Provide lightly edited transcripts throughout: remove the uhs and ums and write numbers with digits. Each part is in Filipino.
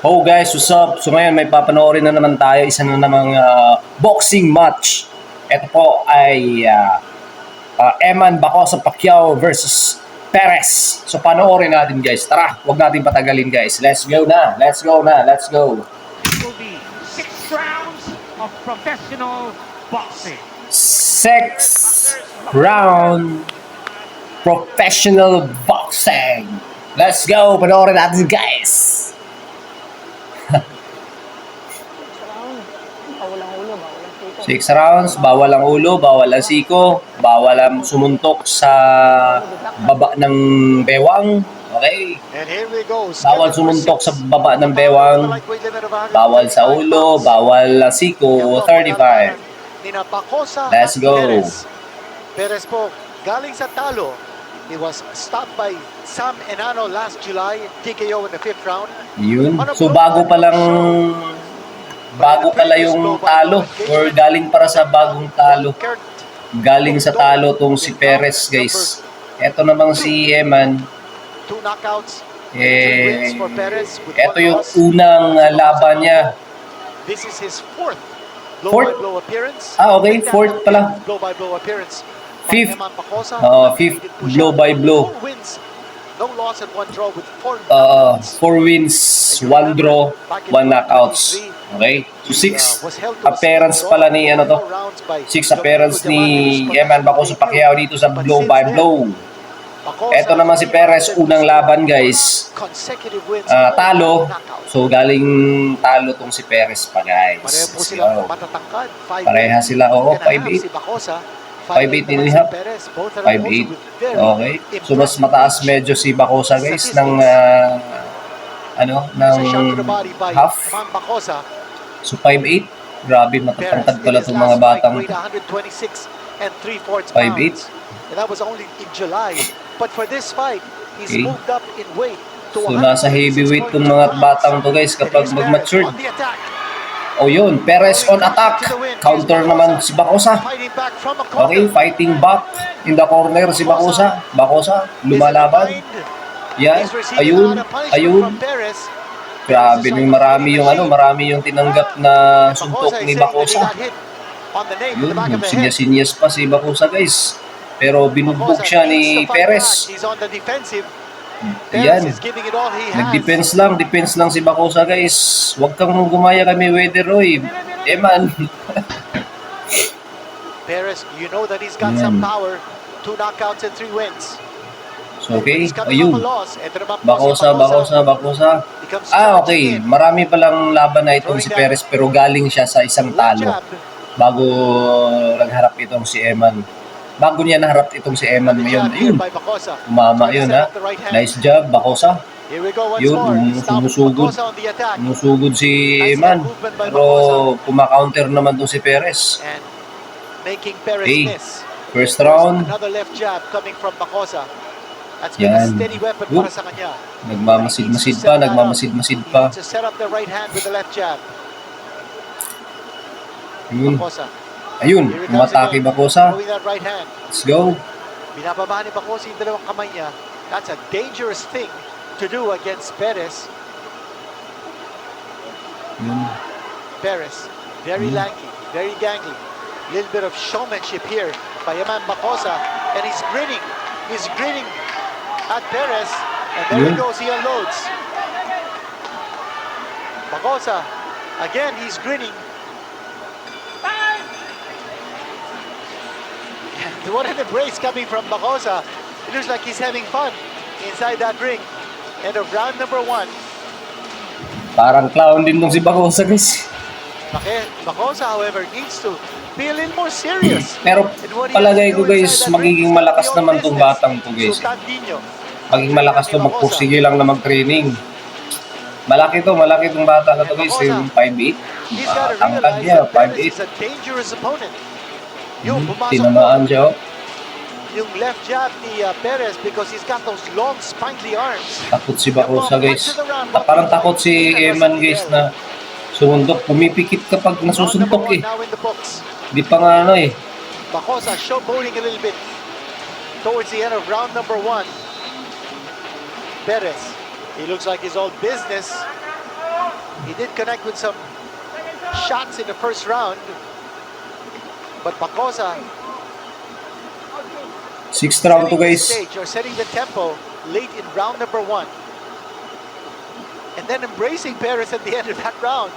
Oh guys, what's up? So ngayon may papanoorin na naman tayo, isa na namang boxing match. Ito po ay Eman Bacosa Pacquiao versus Perez. So panoorin natin guys. Tara, huwag natin patagalin guys. Let's go na, let's go na, let's go. It will be 6 rounds of professional boxing. 6 round professional boxing. Let's go, panoorin natin guys. 6 rounds, bawal ang ulo, bawal ang siko, bawal ang sumuntok sa baba ng bewang. Okay? Bawal sumuntok sa baba ng bewang, bawal sa ulo, bawal ang siko, 35. Let's go. Perez po, galing sa talo. He was stopped by Sam Enano last July, TKO in the 5th round. Yun. So bago pala yung talo or galing para sa bagong talo. Galing sa talo tong si Perez guys. Eto namang si Eman. Eto yung unang laban niya. This is his fourth Fourth? blow-by-blow appearance. Okay, fourth pala. Blow-by-blow appearance. Fifth. Fifth blow-by-blow. No loss and 1 draw with 4 4 wins, 1 draw, 1 knockouts. Okay? So 6 appearance pala ni 6 appearance ni Eman Bacosa Pacquiao dito sa blow-by-blow. Ito naman si Perez, unang laban guys. Talo. So galing talo tong si Perez pa guys. So, pareha sila. Oo, 5'8". 5'8" din niya. 5'8". Okay. So mas mataas medyo si Bacosa guys ng half. So 5'8". Grabe, matatangkad pala itong mga batang 5'8". And that was only in July. But for this fight, he's moved up in weight. So nasa heavyweight itong mga batang to guys kapag mag-matured. O yun, Perez on attack. Counter naman si Bacosa. Okay, fighting back in the corner si Bacosa. Bacosa, lumalaban. Yan, ayun. Grabe nung marami yung tinanggap na suntok ni Bacosa. Yun, sinyas-sinyas pa si Bacosa guys. Pero binugbog siya ni Perez. Yan. Nag-defense lang si Bacosa guys. Huwag kang gumaya kay Mayweather Roy. Eman. Perez, you know that he's got some power. 2 knockouts and 3 wins. So, okay, ayun. Bacosa. Okay. Marami palang laban na itong si Perez pero galing siya sa isang talo bago nagharap itong si Eman. Bago niya naharap itong si Eman ngayon. Ayun. Umama yun ha. Nice job, Bacosa. Yun, sumusugod si Eman. Pero kumakaunter naman itong si Perez. Okay. First round. Yan. Nagmamasid-masid pa. Yun. Ayun, umatake Bacosa. Let's go. Binababa ni Bacosa yung dalawang kamay niya. That's a dangerous thing to do against Perez. Yun. Perez, very lanky, very gangly. Little bit of showmanship here by Eman Bacosa. And he's grinning. He's grinning at Perez. And there he goes, he unloads. Bacosa, again, he's grinning. What an embrace coming from Bacosa. It looks like he's having fun inside that ring. End of round number 1. Parang clown din tong si Bacosa guys. Bacosa, however, needs to be a little more serious. Pero palagay ko guys, magiging malakas naman tong batang to guys. Magiging malakas to, magpursige lang na mag-training. Malaki tong bata na to guys, yung 5'8". Tangkad niya, 5'8". Tinamaan siya. Yung left jab ni Perez because he's got those long spindly arms. Takot si Bacosa guys. Parang takot si Eman guys na sumundok. Pumipikit kapag nasusuntok eh. Di pa nga Bacosa showboating a little bit towards the end of round number 1. Perez, he looks like he's all business. He did connect with some shots in the first round, but Bacosa Sixth round to setting the guys. stage or setting the tempo late in round number 1. And then embracing Perez at the end of that round.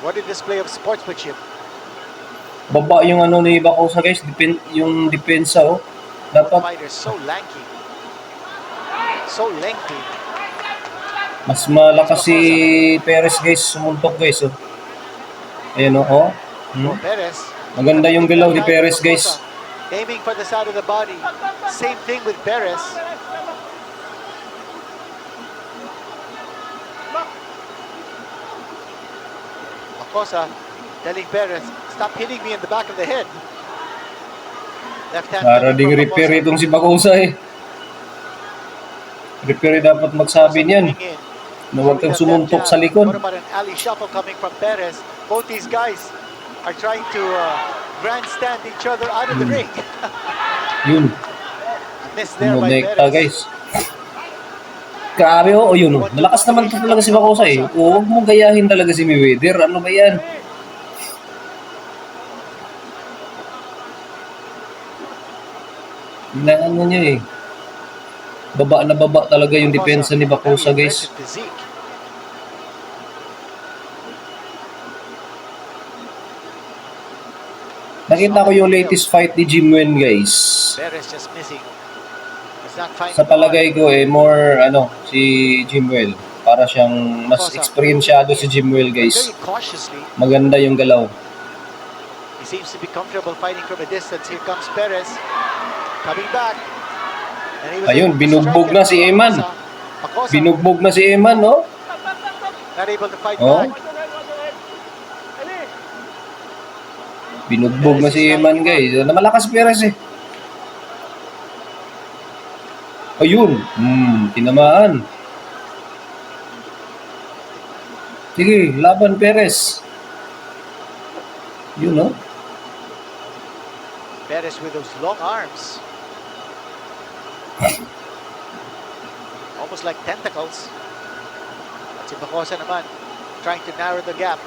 What a display of sportsmanship. Baba yung ano ni Bacosa guys, yung depensa oh. Both Dapat fighters so lanky, so lengthy. mas malakas si Perez guys, sumuntok guys oh. Ayan oh. Oh. For Perez. Maganda yung galaw ni Perez guys. Aiming for the side of the body. Same thing with Perez. Bacosa telling Perez, stop hitting me in the back of the head. Left hand Para coming ding from repair Bacosa. itong si Bacosa eh. Repair dapat magsabi niyan. Moving in. Na huwag kang sumuntok sa likod. What about an alley shuffle coming from Perez? Both these guys are trying to grandstand each other out of the ring. Yun. Miss there by Monekta Perez. guys. Grabe oh, yun oh. Malakas naman talaga si Bacosa eh. Oh, huwag mong gayahin talaga si Mayweather. Ano ba yan? Inaano niya eh. Baba na baba talaga yung depensa ni Bacosa Very guys. aggressive physique. Nakita ko yung latest fight ni Jim Wen guys. Perez just missing. He's not finding Sa palagay ko eh, more ano, si Jimwell. Para siyang mas eksperyensyado si Jimwell guys. Very cautiously. Maganda yung galaw. He seems to be comfortable fighting from a distance. Here comes Perez. Coming back. And he was Ayun, able to binugbog strike na at si Eman. Bacosa. Binugbog na si Eman, no? Not able to fight Oh. back. Binugbog na si Eman guys. Malakas Perez eh. Ayun. Tinamaan. Sige, laban Perez. Yun, no? Perez with those long arms. Almost like tentacles. At si Bacosa naman, trying to narrow the gap.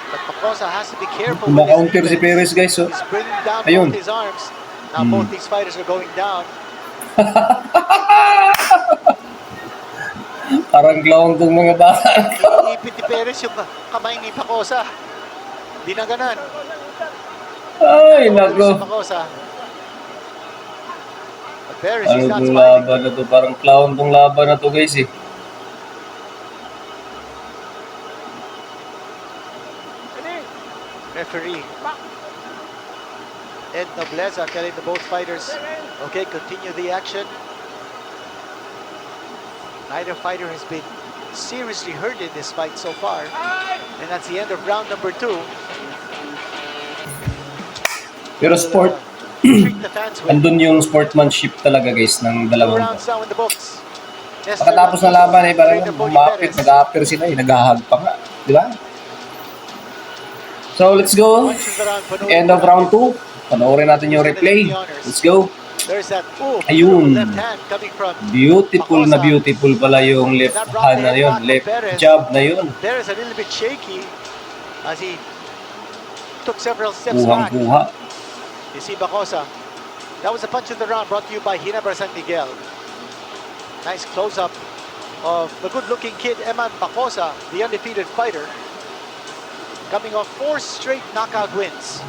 But Bacosa has to be careful with his Kumakaunter si defense. Perez guys, oh. He's bringing down Ayun. both his arms. Now both these fighters are going down. Parang clown tong mga bata. Iniipit ni Perez yung kamay ni Bacosa. Dinaganan. Ay, Si nako. Bacosa. But Perez is Ano not tong smiling. laban na to? Parang clown tong laban na to guys eh. Referee Ed Nobleza telling the both fighters, okay, continue the action. Neither fighter has been seriously hurt in this fight so far. And that's the end of round number 2. Pero sport, Treat the fans with andun yung sportsmanship talaga guys ng 2 dalawang rounds to. now in the books. Pagkatapos na laban eh, parang bumapit, nag-after sila eh, nag-hug pa nga. Di ba? So, let's go. End of round 2. Panoorin natin yung replay. Let's go. There's that Ayun. left hand coming from Beautiful na beautiful pala yung left hand na yun. Left jab na yun. Perez a little bit shaky as he took several steps back. Buhang-buha. You see Bacosa. That was a punch of the round brought to you by Ginebra San Miguel. Nice close-up of the good-looking kid Eman Bacosa, the undefeated fighter, coming off 4 straight knockout wins.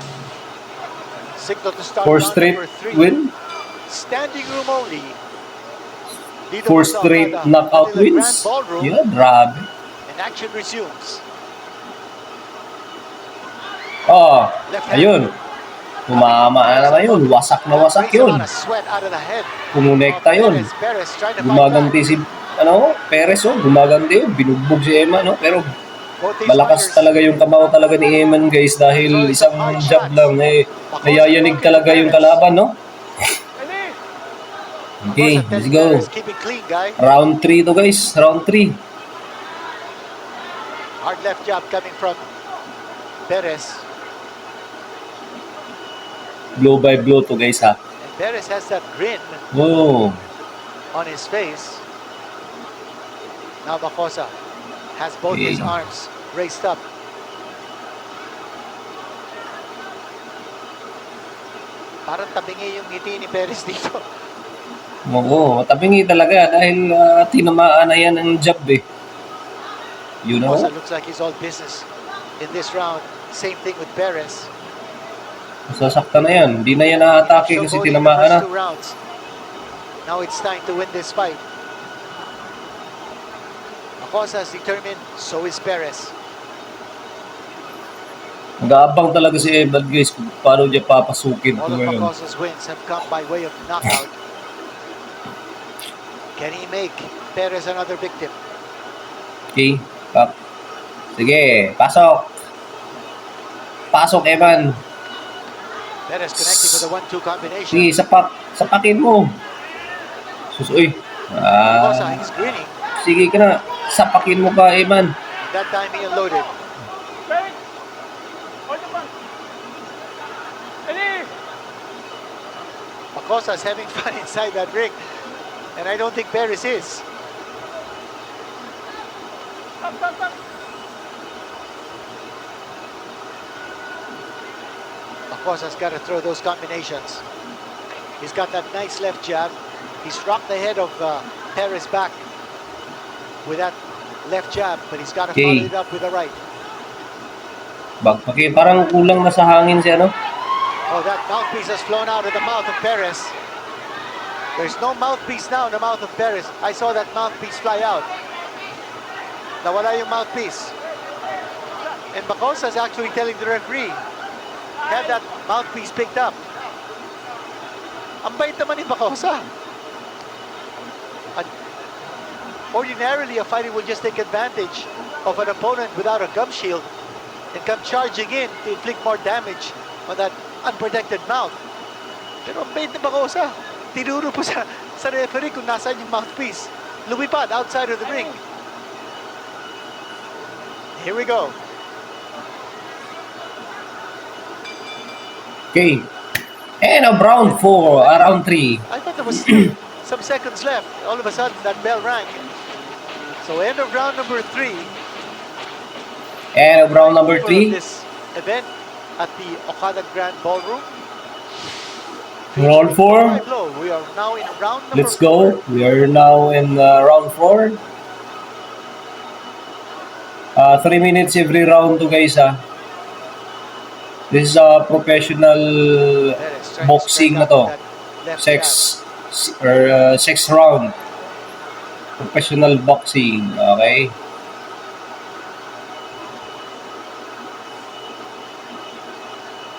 Signal to start 4 round straight number 3. win. Standing room only. Dito 4 po sa straight Almada, knockout Manila wins. Grand Ballroom, Yeah, grabe. and action resumes. Oh, Left hand. ayun. Tumama na naman yun. Wasak na wasak Brings a yun. lot of sweat out of the head Kumonekta of yun. Perez trying to fight Gumaganti back. si, ano, Perez oh. Gumaganti yun. Binugbog si Eman, no? Pero Both these malakas fighters talaga yung kamao talaga ni Eman, guys. Dahil isang jab lang, eh. Nayayanig talaga yung kalaban, no? Okay, Bacosa let's telling go. Perez, keep it clean, guy. Round 3 to, guys. Round 3. Hard left jab coming from Perez. Blow by blow to, guys, ha? And Perez has that grin Oh. on his face. Now Bacosa has both his Okay. arms raised up. Parang tabingi yung ngiti ni Perez dito. Oo, matabingi talaga dahil tinamaan na yan ang jab eh. You know? Bacosa looks like he's all business in this round. Same thing with Perez. Sasaktan na yan. Hindi na yan na-atake kasi Showboating the tinamaan na. first 2 rounds. Now it's time to win this fight. Bacosa is determined, so is Perez. Nag-aabang talaga si Evan guys kung paano niya papasukin All ito of ngayon. Bacosa's wins have come by way of knockout. Can he make Perez another victim? Okay, pak. Sige, pasok. Pasok, Evan. Perez connecting with a 1-2 combination. Sige, sapakin mo. Susoy. Bacosa, he's grinning. Sige ka na. Sapakin mo ka, Evan. That time he unloaded. Ready? Hold the punch. Ready? Bacosa's having fun inside that ring. And I don't think Perez is. Stop, stop, stop. Bacosa's got to throw those combinations. He's got that nice left jab. He's rocked the head of Perez back with that left jab, but he's got to Okay. follow it up with the right. Bagpaki, parang kulang na sa hangin si ano. Oh, that mouthpiece has flown out of the mouth of Perez. There's no mouthpiece now in the mouth of Perez. I saw that mouthpiece fly out. Nawala yung mouthpiece. And Bacosa's actually telling the referee, have that mouthpiece picked up. Ang bait naman ni Bacosa. Ordinarily, a fighter will just take advantage of an opponent without a gum shield and come charging in to inflict more damage on that unprotected mouth. Pero ang bait ni Bacosa, tinuro po sa referee kung nasaan yung mouthpiece. Lumipad outside of the ring. Here we go. Okay. And a round 4, round 3. I thought there was some seconds left. All of a sudden, that bell rang. So end of round number 3. And a round number Of 3. this event at the Okada Grand Ballroom. Round 4. Blow. We are now in round number Let's go. 4. We are now in round 4. 3 minutes every round to guys This is a professional Perez trying to boxing strike na to. out that left jab. Sex round. Professional boxing. Okay.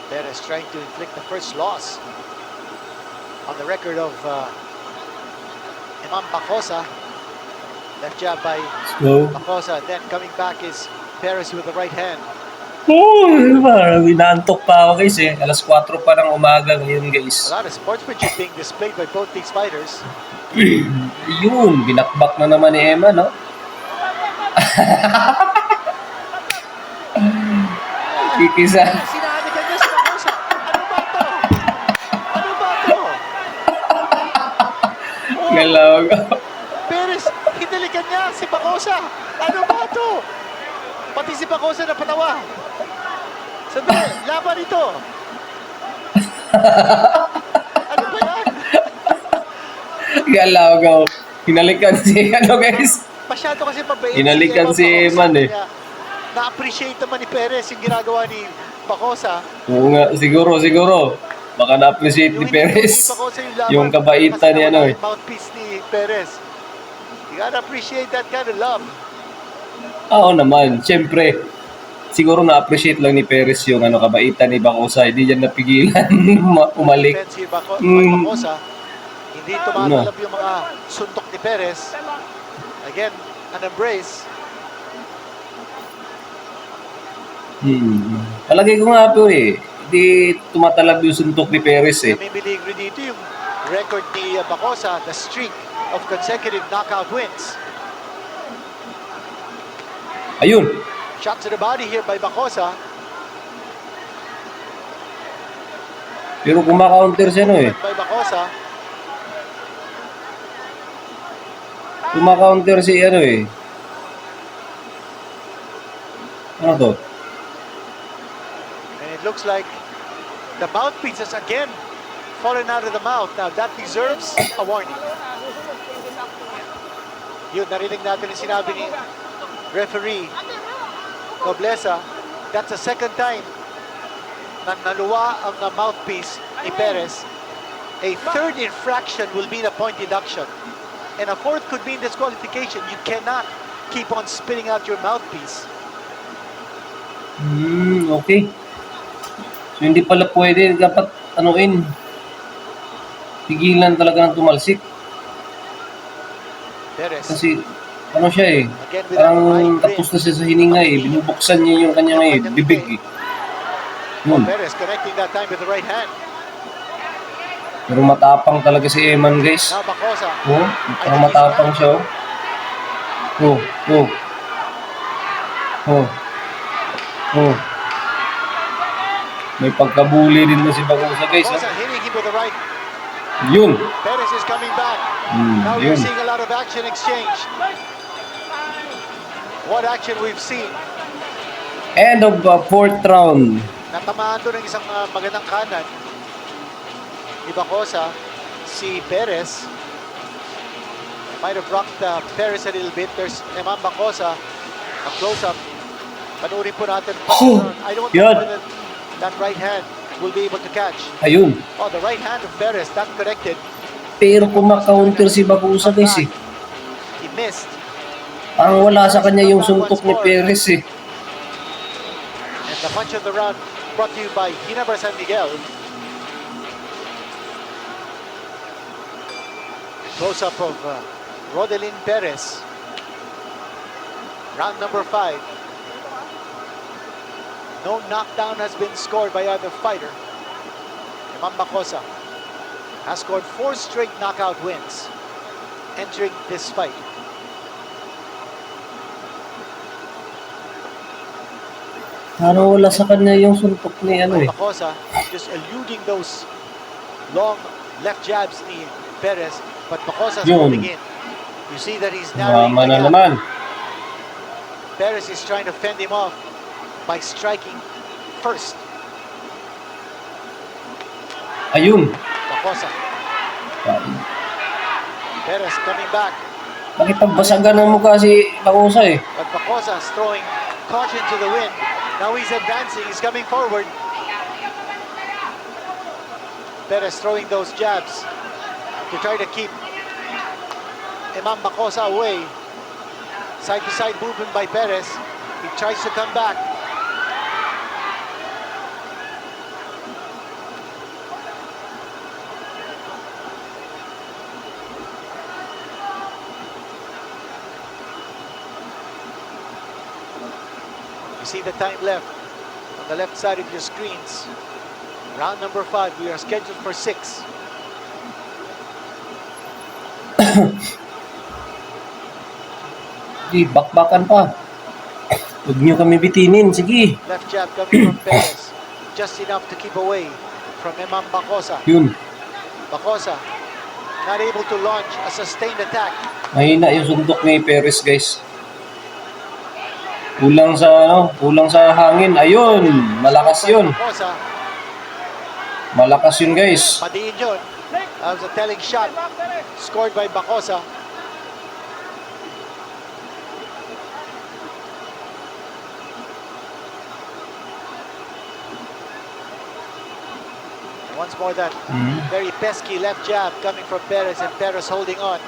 Perez trying to inflict the first loss on the record of Imam Bacosa. Left jab by So, Bacosa. Then coming back is Perez with the right hand. parang inaantok pa ako guys 4 pa ng umaga ngayon guys. A lot of sportsmanship being displayed by both these fighters. Yun, binakbak na naman ni Emma, no? Kikisa. Sinabi ka niya sa Bacosa. Ano ba to? Ano ba to? Galaw. Perez, hinalikan niya si Bacosa. Ano ba to? Pati si Bacosa na patawa. Sandali, laban ito. Ano ba yan? Galaw, go. Hinalikan si, guys? Masyado kasi mabait Hinalikan si Bacosa. Eman, eh. Kaya na-appreciate naman ni Perez yung ginagawa ni Bacosa. Oo nga, siguro. Baka na-appreciate ni Perez. Yung kabaitan ni ano eh. Mouthpiece ni Perez. You gotta appreciate that kind of love. Oo naman, siyempre. Siguro na-appreciate lang ni Perez yung kabaitan ni Bacosa. Hindi yan napigilan umalik. Defense si Bacosa. Hindi tumatalab Ano? yung mga suntok ni Perez. Again, an embrace. Palagay ko nga po hindi tumatalab yung suntok ni Perez Namibiligro dito yung record ni Bacosa, the streak of consecutive knockout wins. Ayun. Shot to the body here by Bacosa. Pero kumaka-counter siya By Bacosa. Kumaka-counter si Ano to? And it looks like the mouthpiece has again fallen out of the mouth. Now that deserves a warning. Yun, narinig natin yung sinabi ni referee Nobleza. That's the second time na naluwa ang mouthpiece ni Perez. A third infraction will be the point deduction. And a fourth could be disqualification. You cannot keep on spitting out your mouthpiece. Okay. So, hindi pala pwede. Dapat, pigilan talaga ng tumalsik. Perez. Kasi, siya eh. Parang tapos na siya sa hininga eh. Binubuksan niya yung kanyang bibig eh. Yun. Perez connecting that time with the right hand. Pero matapang talaga si Eman, guys. Now Bacosa. Oh, parang matapang siya, oh. Oh. May pagkabuli din na si Bacosa, guys. Bacosa hitting him with the right. Yun. Perez is coming back. Now we're seeing a lot of action exchange. What action we've seen. End of fourth round. Natamaan doon ng isang magandang kanan ni Bacosa, si Perez. Might have rocked Perez a little bit. There's Eman Bacosa, a close-up. Panoorin po natin. I don't know whether that right hand will be able to catch. Ayun. Oh, the right hand of Perez, that connected. Pero kumakaunter si Bacosa, guys eh. He missed. Parang wala sa kanya yung suntok ni Perez eh. And the punch of the round brought to you by Ginebra San Miguel. Close-up of Rodelin Perez. Round number 5. No knockdown has been scored by either fighter. Eman Bacosa has scored 4 straight knockout wins entering this fight. Parang wala sa kanya yung suntok ni Bacosa just eluding those long left jabs ni Perez, but Bacosa's holding in. You see that he's narrowing the gap. Naman. Perez is trying to fend him off by striking first. Ayun. Bacosa. Perez coming back. Nakipagbasagan ng mukha si Bacosa eh. But Bacosa is throwing caution to the wind. Now he's advancing, he's coming forward. Perez throwing those jabs to try to keep Eman Bacosa away. Side-to-side movement by Perez. He tries to come back. You see the time left on the left side of your screens. Round number 5, we are scheduled for 6. Di, bakbakan pa. Huwag niyo kami bitinin, sige. Left jab coming from Perez. Just enough to keep away from Eman Bacosa. Yun. Bacosa not able to launch a sustained attack. Mahina yung suntok ni Perez, guys. Kulang sa hangin. Ayun, malakas yun. Bacosa, Malakas yun, guys. padiin yun. That was a telling shot scored by Bacosa. Once more that very pesky left jab coming from Perez, and Perez holding on.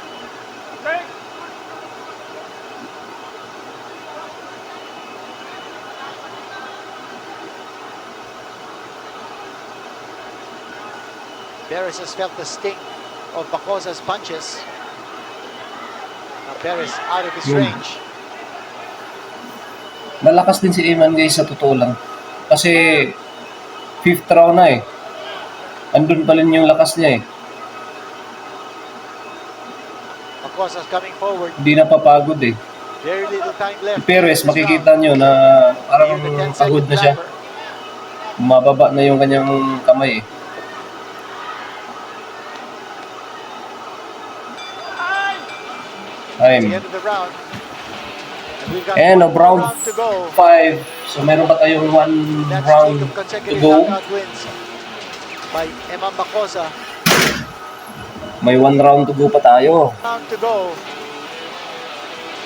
Perez has felt the sting of Bacosa's punches. Now Perez out of his range. Malakas din si Eman, guys, sa totoo lang. Kasi 5th round na eh. Andun pa rin yung lakas niya eh. Bacosa's coming forward. Hindi napapagod eh. Very little time left. Si Perez, makikita nyo na parang pagod na siya. Mababa na yung kanyang kamay eh. Time. End of the round. And we've got End one of more round round to go. 5. So meron pa tayong one That's round streak of to consecutive go. knockout wins by Eman Bacosa. May one round to go pa tayo. Round to go.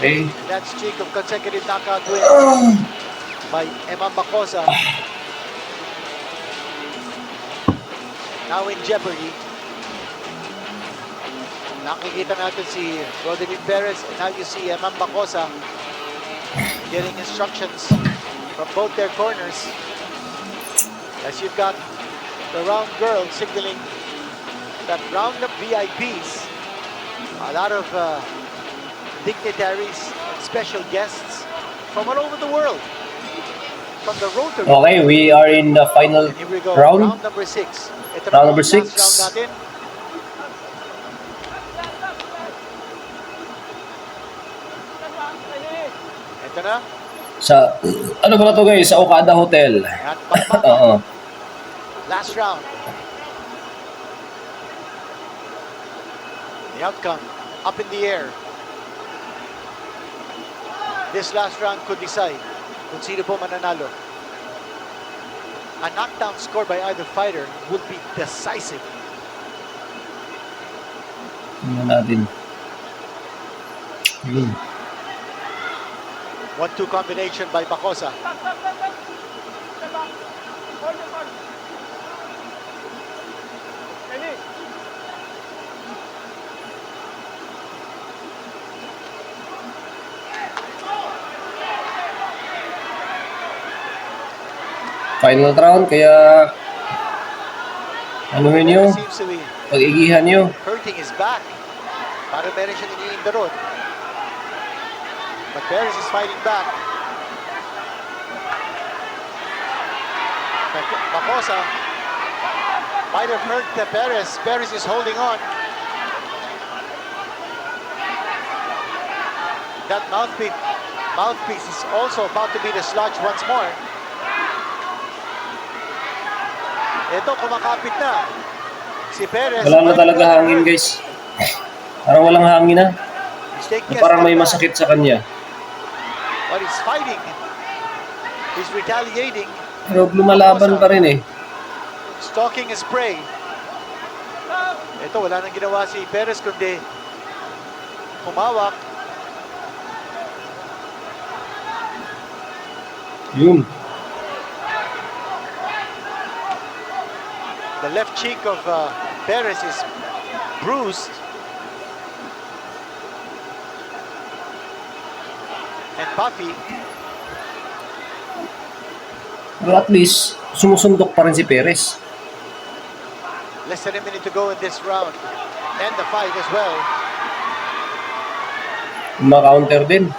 Okay. That streak of consecutive knockout wins by Eman Bacosa. Now in jeopardy. Nakikita natin si Roderick Perez, and now you see Eman Bacosa getting instructions from both their corners. As you've got the round girl signaling that round of VIPs, a lot of dignitaries and special guests from all over the world, from the Rotary. Okay, we are in the final And here we go, round. round number 6. Ito Round na number ang last 6. round natin. Ito na. Sa, ano ba na to guys? Sa Okada Hotel. At pakpak. Oo. Last round. The outcome up in the air. This last round could decide kung sino po mananalo. A knockdown score by either fighter would be decisive. Tingnan natin. Yun. 1-2 combination by Bacosa. Final round, kaya anuhin nyo, Seems to be pag-igihan nyo. hurting his back. Para meron siyang iniinda ron. But Perez is fighting back. Bacosa might have hurt the Perez. Perez is holding on. That mouthpiece is also about to be dislodged once more. Ito, kumakapit na. Si Perez. Wala na talaga hangin guys. Parang walang hangin na. He's taking a Parang step may back. masakit sa kanya. But he's fighting. He's retaliating. Pero lumalaban pa rin eh. Stalking his prey. Ito, wala nang ginawa si Perez kundi humawak. Yun. The left cheek of Perez is bruised. And puffy. Pero at least, sumusundok pa rin si Perez. Less than a minute to go in this round. And the fight as well. Ma-counter din.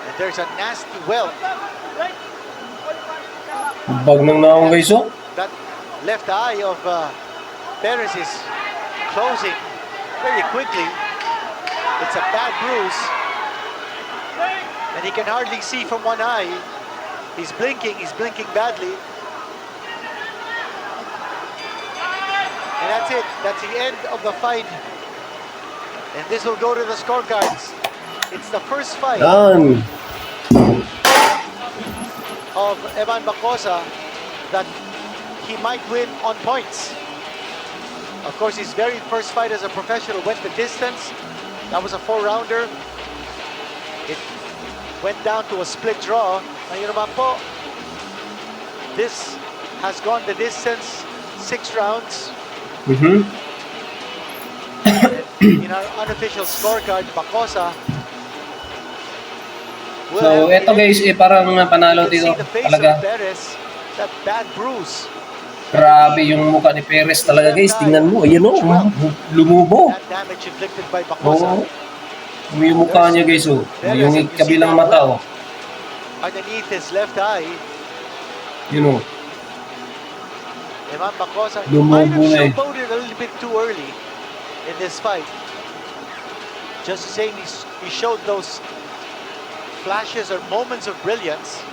And there's a nasty welt. Bag ng naong guys oh. That left eye of Perez is closing very quickly. It's a bad bruise. And he can hardly see from one eye. He's blinking badly. And that's it. That's the end of the fight. And this will go to the scorecards. It's the first fight Yan. of Eman Bacosa that he might win on points. Of course, his very first fight as a professional went the distance. That was a 4-rounder. It went down to a split draw. Ngayon naman po, this has gone the distance, 6 rounds. In our unofficial scorecard, Bacosa will So, have eto the edge. guys, panalo You can dito. see the face Talaga. of Perez, that bad bruise. Grabe yung mukha ni Perez talaga guys. Tingnan mo. Ayan o. Lumubo. That damage inflicted by Bacosa. Oo. Yung mukha niya guys oh. Yung kabilang mata oh. Underneath his left eye, Yun oh. Eman Bacosa Lumubo might have na eh. showboated a little bit too early in this fight. Just the same, he showed those flashes or moments of brilliance.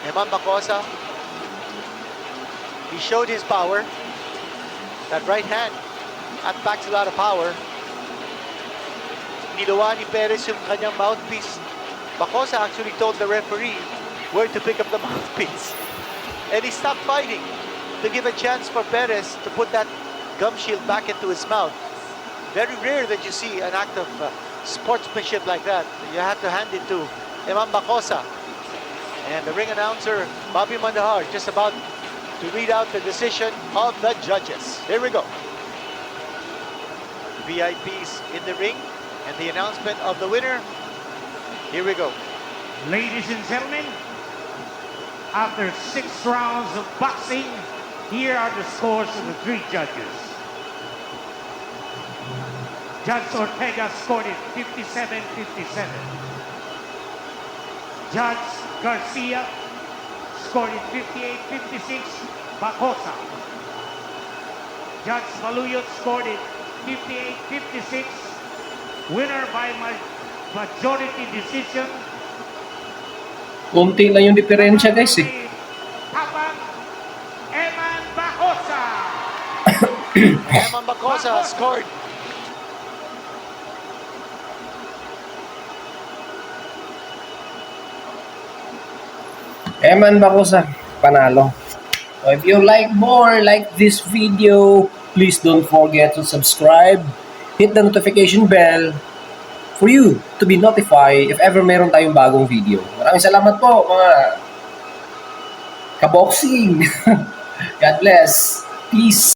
Eman Bacosa, he showed his power. That right hand at packs a lot of power. Nilawa ni Perez yung kanyang mouthpiece. Bacosa actually told the referee where to pick up the mouthpiece. And he stopped fighting to give a chance for Perez to put that gum shield back into his mouth. Very rare that you see an act of sportsmanship like that. You have to hand it to Eman Bacosa. And the ring announcer, Bobby Mandahar, just about to read out the decision of the judges. Here we go. VIPs in the ring and the announcement of the winner. Here we go. Ladies and gentlemen, after 6 rounds of boxing, here are the scores of the 3 judges. Judge Ortega scored it 57-57. Judge Garcia scored it 58-56, Bacosa. Judge Maluyot scored it 58-56. Winner by majority decision. Kunti lang yung diferensya guys eh. Tapang Eman Bacosa. Eman Bacosa scored. Eman Bacosa, panalo. So if you like this video, please don't forget to subscribe, hit the notification bell for you to be notified if ever meron tayong bagong video. Maraming salamat po mga kaboxing. God bless. Peace.